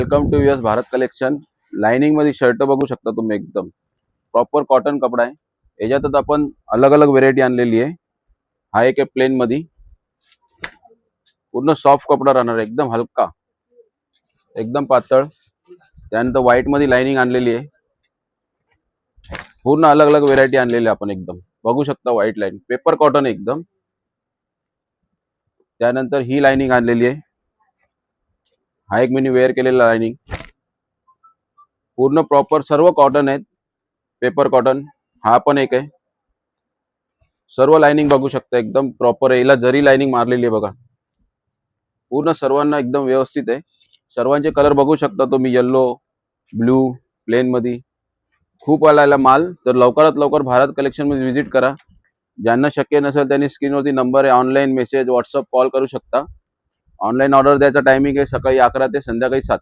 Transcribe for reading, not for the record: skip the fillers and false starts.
Welcome to US Bharat collection. Lining मध्ये shirt बघू शकता तुम्ही, एकदम प्रॉपर कॉटन कपडा आहे। याच्यातच आपण अलग अलग व्हेरायटी आणलेली आहे। हा एक आहे प्लेन मध्ये, पूर्ण सॉफ्ट कपडा राहणार, एकदम हलका, एकदम पातळ। त्यानंतर व्हाईट मध्ये लाइनिंग आणलेली आहे। पूर्ण अलग अलग व्हेरायटी आणलेली आपण, एकदम बघू शकता व्हाईट लाइन, पेपर कॉटन एकदम। त्यानंतर ही लाइनिंग आणलेली आहे। हा एक मी वेअर केलेला लाइनिंग, पूर्ण प्रॉपर सर्व कॉटन आहेत, पेपर कॉटन। हा पण एक आहे, सर्व लाइनिंग बघू शकता एकदम प्रॉपर आहे। याला जरी लाइनिंग मारलेली आहे बघा, पूर्ण सर्वांना एकदम व्यवस्थित आहे। सर्वांचे कलर बघू शकता तुम्ही, येलो, ब्लू, प्लेन मध्ये खूप आलेला माल। तर लवकरात लवकर भारत कलेक्शन मध्ये विजिट करा। ज्यांना शक्य नसेल त्यांनी स्क्रीनवरती नंबर आहे, ऑनलाईन मेसेज, व्हॉट्सअप, कॉल करू शकता। ऑनलाईन ऑर्डर द्यायचा टायमिंग आहे सकाळी 11 ते संध्याकाळी 7।